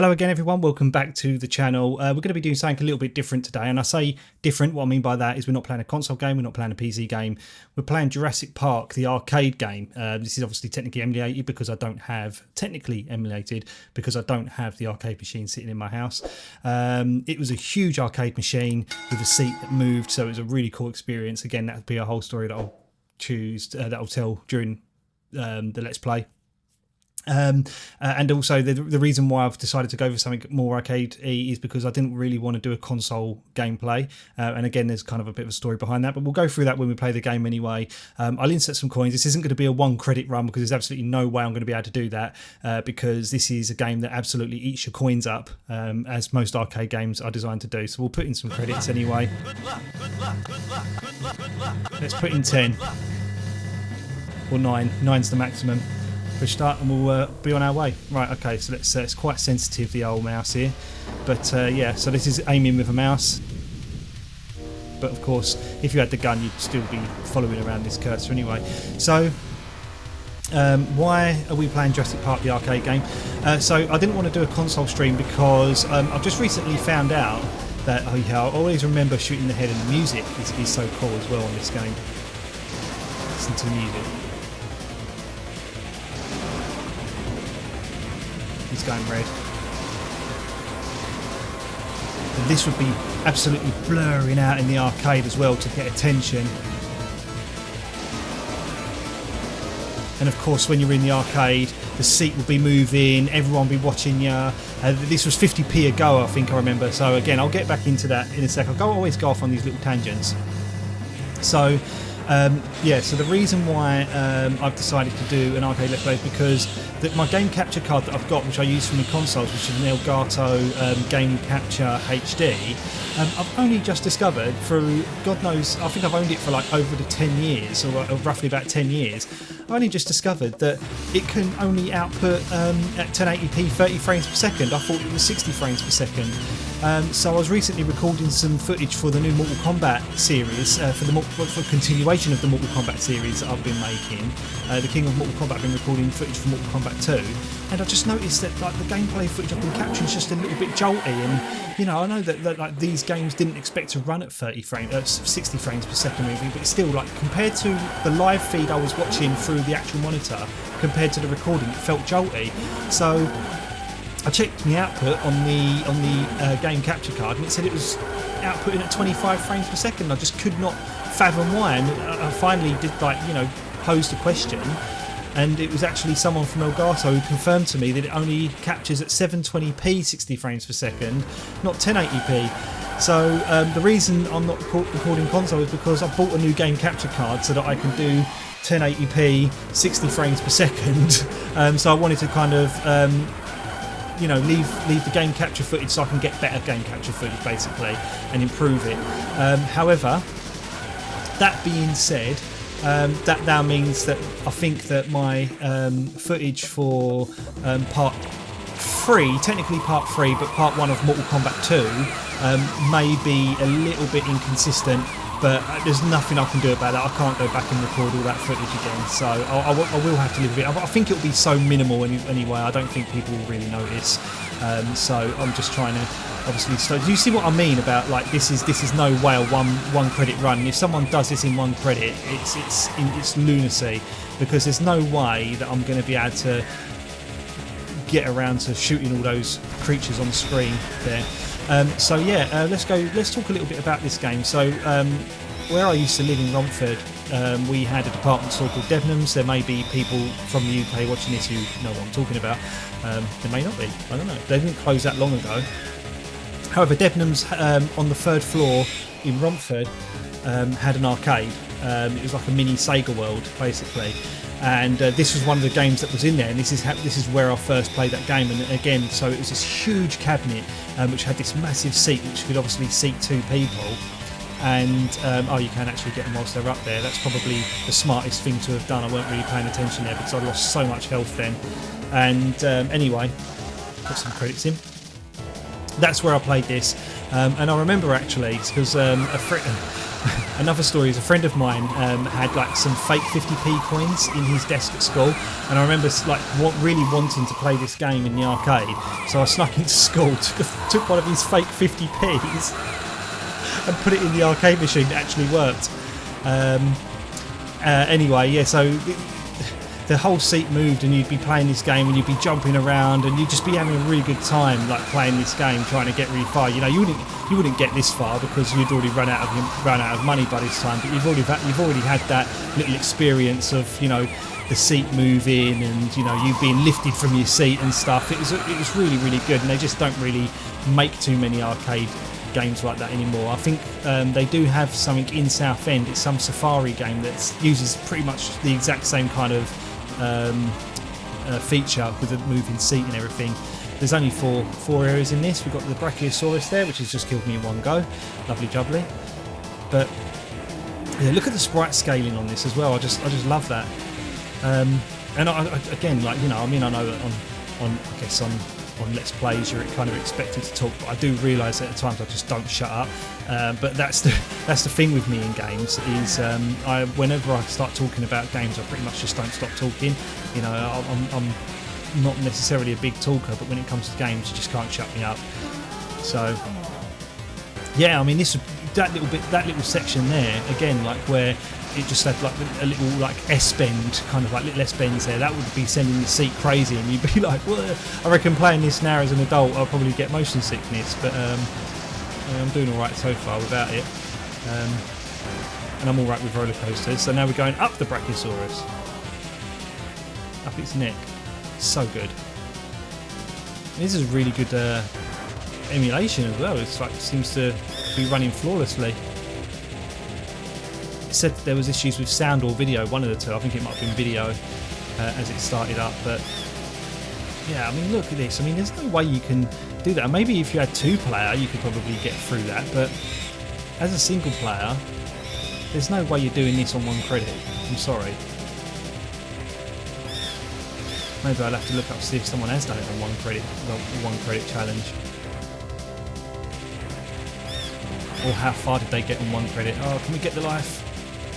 Hello again everyone, welcome back to the channel. We're going to be doing something a little bit different today, and I say different, what I mean by that is we're not playing a console game, we're not playing a PC game, we're playing Jurassic Park, the arcade game. This is obviously technically emulated because I don't have the arcade machine sitting in my house. It was a huge arcade machine with a seat that moved, so it was a really cool experience. Again, that would be a whole story that I'll tell during the Let's Play. And also the reason why I've decided to go for something more arcade-y is because I didn't really want to do a console gameplay, and again there's kind of a bit of a story behind that, but we'll go through that when we play the game anyway. I'll insert some coins. This isn't going to be a 1 credit run because there's absolutely no way I'm going to be able to do that, because this is a game that absolutely eats your coins up, as most arcade games are designed to do. So we'll put in some credits anyway. Let's put in 10 or 9. 9's the maximum. Push start and we'll be on our way. Right, okay, so let's it's quite sensitive, the old mouse here, but yeah, so this is aiming with a mouse, but of course if you had the gun you'd still be following around this cursor anyway. So why are we playing Jurassic Park, the arcade game? So I didn't want to do a console stream because I've just recently found out that I always remember shooting the head, and the music is so cool as well on this game. Listen to the music. He's going red. And this would be absolutely blurring out in the arcade as well to get attention. And of course when you're in the arcade the seat will be moving, everyone will be watching you. This was 50p a go, I think I remember, so again I'll get back into that in a sec. I'll always go off on these little tangents. So yeah, so the reason why I've decided to do an arcade Let's Play is because my game capture card that I've got, which I use for my consoles, which is an Elgato Game Capture HD, I've only just discovered through, God knows, I think I've owned it for like over the 10 years, or roughly about 10 years. I only just discovered that it can only output at 1080p 30 frames per second. I thought it was 60 frames per second. So I was recently recording some footage for the new Mortal Kombat series, for continuation of the Mortal Kombat series that I've been making. The King of Mortal Kombat, I've been recording footage for Mortal Kombat 2, and I just noticed that like the gameplay footage I've been capturing is just a little bit jolty, and you know, I know that like these games didn't expect to run at 60 frames per second maybe, but still, like compared to the live feed I was watching through the actual monitor compared to the recording, it felt jolty. So I checked the output on the game capture card, and it said it was outputting at 25 frames per second. I just could not fathom why, and I finally did, like, you know, pose the question, and it was actually someone from Elgato who confirmed to me that it only captures at 720p 60 frames per second, not 1080p. So the reason I'm not recording console is because I bought a new game capture card so that I can do 1080p 60 frames per second. So I wanted to kind of you know, leave the game capture footage so I can get better game capture footage basically and improve it. However, that being said, that now means that I think that my footage for part 3, technically part 3, but part 1 of Mortal Kombat 2 may be a little bit inconsistent, but there's nothing I can do about that. I can't go back and record all that footage again, so I will have to live with it. I think it'll be so minimal anyway, I don't think people will really notice. So I'm just trying to obviously. So do you see what I mean about, like, this is no way a one credit run? If someone does this in 1 credit, it's lunacy, because there's no way that I'm going to be able to get around to shooting all those creatures on the screen there. So yeah, let's talk a little bit about this game. So where I used to live in Romford, we had a department store called Debenhams. There may be people from the UK watching this who know what I'm talking about. There may not be, I don't know. They didn't close that long ago. However, Debenhams on the 3rd floor in Romford had an arcade. It was like a mini Sega World basically, and this was one of the games that was in there, and this is where I first played that game. And again, so it was this huge cabinet which had this massive seat which could obviously seat 2 people, and oh, you can actually get them whilst they're up there. That's probably the smartest thing to have done. I weren't really paying attention there because I lost so much health then. And anyway, put some credits in. That's where I played this, and I remember actually because Another story is a friend of mine had like some fake 50p coins in his desk at school, and I remember like really wanting to play this game in the arcade, so I snuck into school, took one of his fake 50p's and put it in the arcade machine. It actually worked. Anyway, yeah, so the whole seat moved and you'd be playing this game and you'd be jumping around and you'd just be having a really good time like playing this game, trying to get really far. You know, you wouldn't get this far because you'd already run out of money by this time, but you've already had that little experience of, you know, the seat moving and, you know, you being lifted from your seat and stuff. It was really, really good, and they just don't really make too many arcade games like that anymore. I think they do have something in Southend. It's some safari game that uses pretty much the exact same kind of feature with a moving seat and everything. There's only four areas in this. We've got the Brachiosaurus there, which has just killed me in one go. Lovely jubbly. But yeah, look at the sprite scaling on this as well. I just love that. And again, like, you know, I mean, I know that on Let's Plays you're kind of expected to talk, but I do realise that at times I just don't shut up. But that's the thing with me in games is whenever I start talking about games, I pretty much just don't stop talking. You know, I'm not necessarily a big talker, but when it comes to games, you just can't shut me up. So yeah, I mean, that little section there again, like where it just had like a little like S-bend, kind of like little S-bends there, that would be sending the seat crazy, and you'd be like, well, I reckon playing this now as an adult I'll probably get motion sickness, but I'm doing alright so far without it, and I'm alright with roller coasters. So now we're going up the Brachiosaurus, up its neck. So good. And this is really good emulation as well. It's like, it seems to be running flawlessly. It said there was issues with sound or video, one of the two. I think it might have been video as it started up, but yeah, I mean, look at this. I mean, there's no way you can do that. Maybe if you had two player you could probably get through that, but as a single player there's no way you're doing this on one credit. I'm sorry. Maybe I'll have to look up to see if someone has done it on one credit challenge. Or how far did they get on one credit? Oh, can we get the life?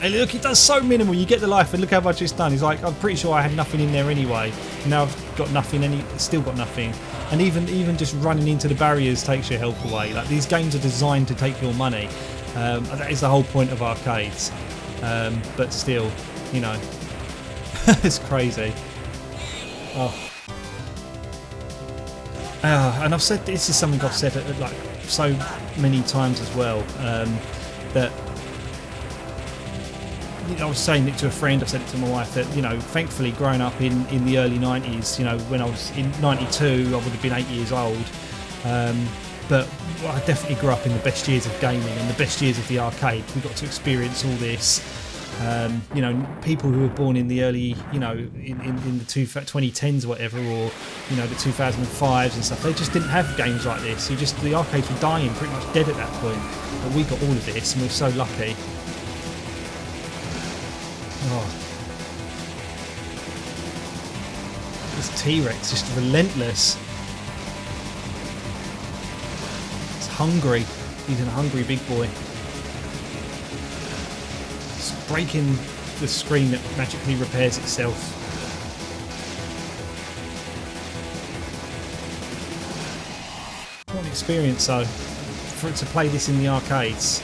Hey, look, it does so minimal. You get the life, and look how much it's done. He's like, I'm pretty sure I had nothing in there anyway. Now I've got nothing, still got nothing. And even just running into the barriers takes your health away. Like, these games are designed to take your money. That is the whole point of arcades. But still, you know, it's crazy. Oh. And I've said, this is something I've said like so many times as well, that, you know, I was saying it to a friend, I've said it to my wife, that, you know, thankfully growing up in the early 90s, you know, when I was in 92 I would have been 8 years old, but I definitely grew up in the best years of gaming and the best years of the arcade. We got to experience all this. You know, people who were born in the early, you know, in the 2010s or whatever, or, you know, the 2005s and stuff, they just didn't have games like this. The arcades were dying, pretty much dead at that point. But we got all of this, and we're so lucky. Oh. This T-Rex, just relentless. It's hungry. He's a hungry big boy. Breaking the screen that magically repairs itself. What an experience though, for it to play this in the arcades.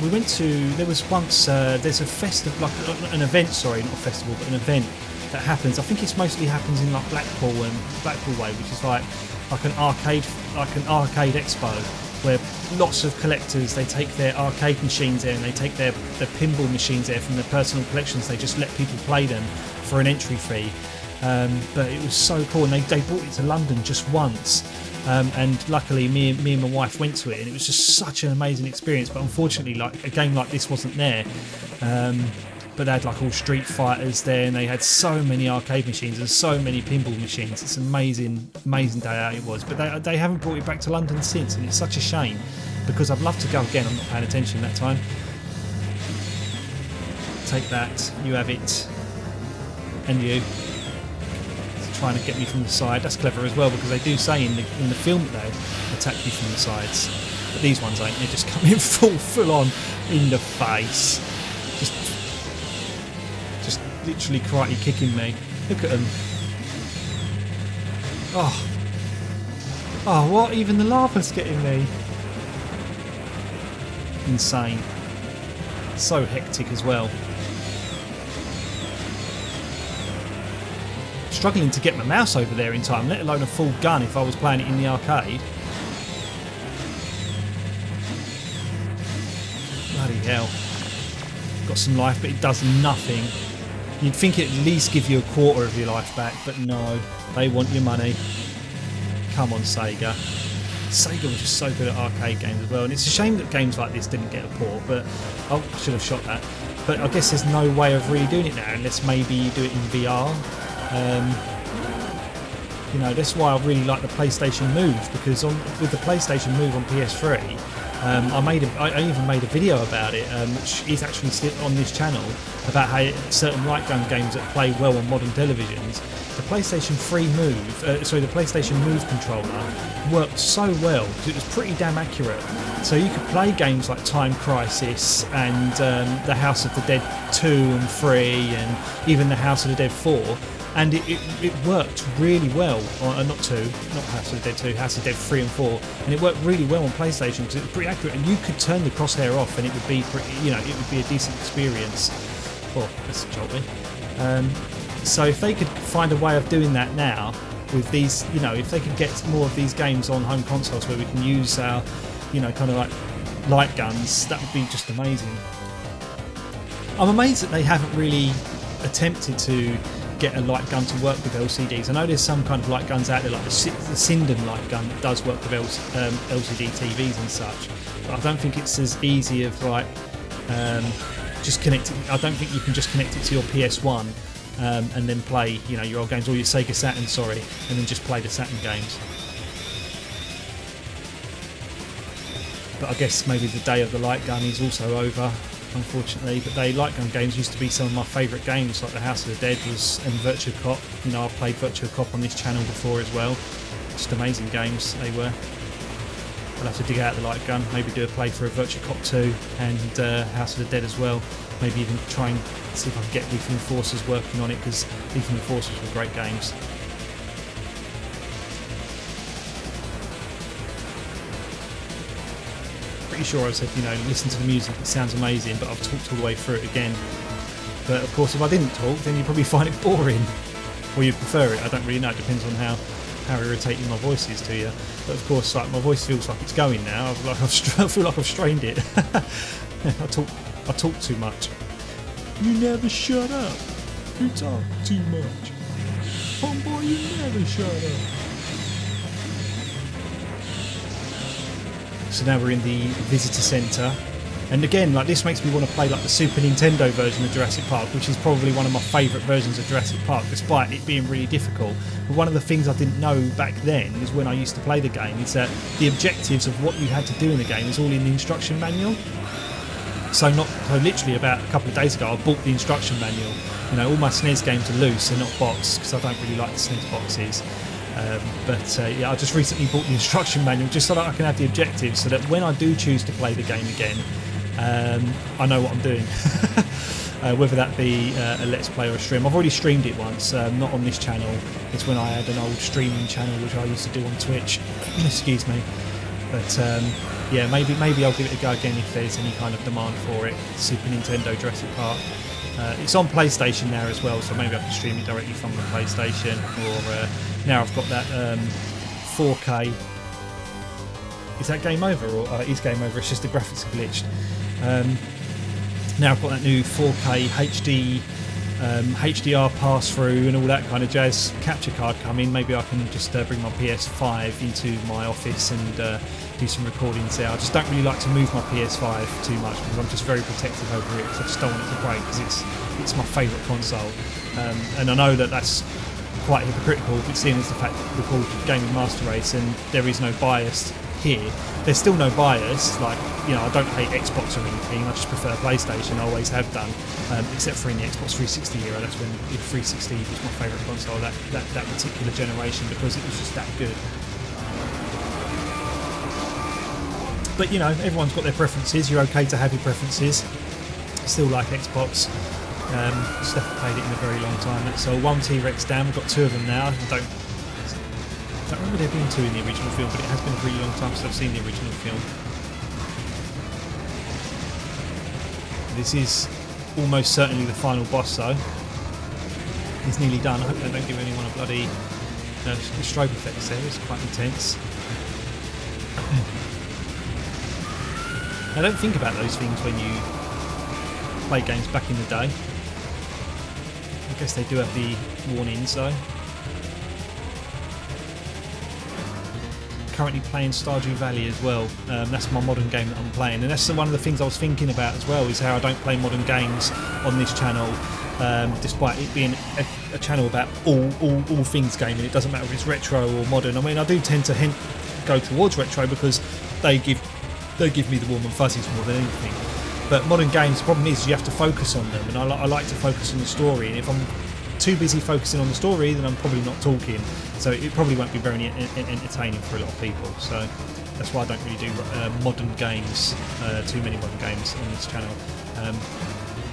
We went to, there was once, there's a festival, like an event, sorry, not a festival, but an event that happens. I think it mostly happens in like Blackpool Way, which is like an arcade expo, where lots of collectors, they take their arcade machines there and they take their pinball machines there from their personal collections. They just let people play them for an entry fee. But it was so cool, and they brought it to London just once. And luckily me and my wife went to it, and it was just such an amazing experience. But unfortunately, like, a game like this wasn't there. But they had like all Street Fighters there, and they had so many arcade machines and so many pinball machines. It's an amazing day out it was. But they haven't brought it back to London since, and it's such a shame, because I'd love to go again. I'm not paying attention that time. Take that, you have it, and you. It's trying to get me from the side. That's clever as well, because they do say in the film that they attack you from the sides. But these ones ain't. They just come in full on in the face. Just literally karate kicking me. Look at them. Oh, what? Even the lava's getting me. Insane. So hectic as well. Struggling to get my mouse over there in time, let alone a full gun if I was playing it in the arcade. Bloody hell. Got some life, but it does nothing. You'd think it'd at least give you a quarter of your life back, but no, they want your money. Come on, Sega. Sega was just so good at arcade games as well, and it's a shame that games like this didn't get a port, but oh, I should have shot that. But I guess there's no way of really doing it now, unless maybe you do it in VR. You know, that's why I really like the PlayStation Move, because with the PlayStation Move on PS3, I even made a video about it, which is actually still on this channel, about how certain light gun games that play well on modern televisions. The PlayStation 3 Move, the PlayStation Move controller worked so well because it was pretty damn accurate. So you could play games like Time Crisis and the House of the Dead 2 and 3 and even the House of the Dead 4. And it worked really well, not House of the Dead 2, House of the Dead 3 and 4, and it worked really well on PlayStation because it was pretty accurate, and you could turn the crosshair off and it would be pretty, you know, it would be a decent experience. Oh, that's jolly. So if they could find a way of doing that now with these, you know, if they could get more of these games on home consoles where we can use our, you know, kind of like light guns, that would be just amazing. I'm amazed that they haven't really attempted to get a light gun to work with LCDs. I know there's some kind of light guns out there, like the Sinden light gun that does work with LCD TVs and such, but I don't think it's as easy of like just connecting. I don't think you can just connect it to your PS1 and then play, you know, your old games, or your Sega Saturn, sorry, and then just play the Saturn games. But I guess maybe the day of the light gun is also over, unfortunately. But light gun games used to be some of my favourite games, like the House of the Dead and Virtua Cop. You know, I've played Virtua Cop on this channel before as well. Just amazing games they were. I'll have to dig out the light gun, maybe do a playthrough of Virtua Cop 2 and House of the Dead as well. Maybe even try and see if I can get Lethal Enforcers working on it, because Lethal Enforcers were great games. Pretty sure I said, you know, listen to the music, it sounds amazing, but I've talked all the way through it again. But of course, if I didn't talk, then you'd probably find it boring. Or you'd prefer it, I don't really know, it depends on how irritating my voice is to you. But of course, like, my voice feels like it's going now. I feel like I've strained it. I talk too much. You never shut up. You talk too much. Homeboy, you never shut up. So now we're in the visitor centre, and again, like, this makes me want to play like the Super Nintendo version of Jurassic Park, which is probably one of my favourite versions of Jurassic Park, despite it being really difficult. But one of the things I didn't know back then is when I used to play the game is that the objectives of what you had to do in the game is all in the instruction manual. So literally about a couple of days ago, I bought the instruction manual. You know, all my SNES games are loose, they're not boxed, because I don't really like the SNES boxes. Yeah, I just recently bought the instruction manual just so that I can have the objectives, so that when I do choose to play the game again, I know what I'm doing. Whether that be a Let's Play or a stream. I've already streamed it once, not on this channel. It's when I had an old streaming channel which I used to do on Twitch. Excuse me. But yeah, maybe I'll give it a go again if there's any kind of demand for it. Super Nintendo Jurassic Park. It's on PlayStation now as well, so maybe I can stream it directly from the PlayStation. Or now I've got that 4K. Is that game over? Or it is game over, it's just the graphics are glitched. Now I've got that new 4K HD HDR pass-through and all that kind of jazz capture card coming. Maybe I can just bring my PS5 into my office and do some recordings there. I just don't really like to move my PS5 too much because I'm just very protective over it, because I just don't want it to break, because it's my favourite console. And I know that that's quite hypocritical, but seeing as the fact that we're called Gaming Master Race and there is no bias here, there's still no bias. Like, you know, I don't hate Xbox or anything, I just prefer PlayStation, I always have done, except for in the Xbox 360 era. That's when the 360 was my favourite console, that particular generation, because it was just that good. But you know, everyone's got their preferences. You're okay to have your preferences. Still like Xbox. Just haven't played it in a very long time. So one T-Rex down. We've got 2 of them now. I don't remember there being 2 in the original film, but it has been a really long time since I've seen the original film. This is almost certainly the final boss, though. He's nearly done. I hope they don't give anyone a bloody strobe effects there. It's quite intense. I don't think about those things when you play games back in the day. I guess they do have the warnings though. Currently playing Stardew Valley as well. That's my modern game that I'm playing, and that's one of the things I was thinking about as well, is how I don't play modern games on this channel, despite it being a channel about all things gaming. It doesn't matter if it's retro or modern. I mean, I do tend to go towards retro because they give me the warm and fuzzies more than anything. But modern games, the problem is you have to focus on them, and I like to focus on the story, and if I'm too busy focusing on the story, then I'm probably not talking, so it probably won't be very entertaining for a lot of people. So that's why I don't really do modern games, too many modern games on this channel.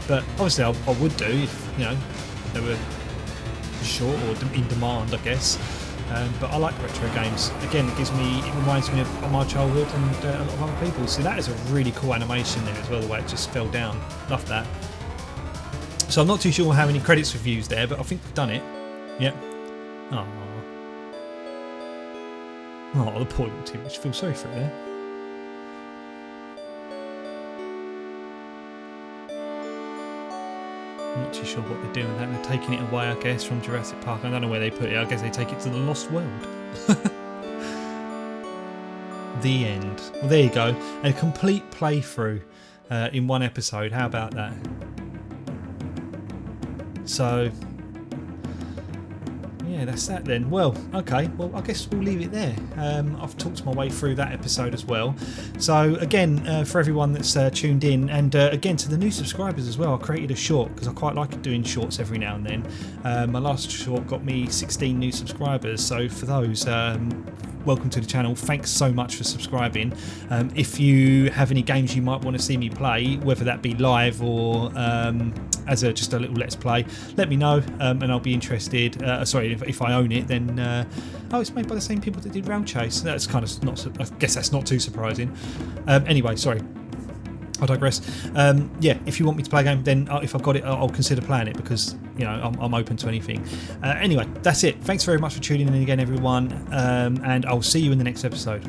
But obviously I would do if, you know, they were short or in demand, I guess. But I like retro games. Again, it reminds me of my childhood and a lot of other people. See, that is a really cool animation there as well, the way it just fell down. Love that. So I'm not too sure how many credits we've used there, but I think we've done it. Yep. Aww. Oh, the poor little team. I feel sorry for it there. I'm not too sure what they're doing with that. They're taking it away, I guess, from Jurassic Park. I don't know where they put it. I guess they take it to the Lost World. The end. Well, there you go. A complete playthrough in one episode. How about that? So, yeah, that's that then. Well, okay, well, I guess we'll leave it there. I've talked my way through that episode as well. So, again, for everyone that's tuned in, and again, to the new subscribers as well, I created a short because I quite like doing shorts every now and then. My last short got me 16 new subscribers, so for those, welcome to the channel. Thanks so much for subscribing. If you have any games you might want to see me play, whether that be live or as just a little let's play, let me know, and I'll be interested. Sorry, if I own it, then oh, it's made by the same people that did Rail Chase. That's kind of not. I guess that's not too surprising. Anyway, sorry. I digress. Yeah, if you want me to play a game, then if I've got it, I'll consider playing it because, you know, I'm open to anything. Anyway, that's it. Thanks very much for tuning in again, everyone, and I'll see you in the next episode.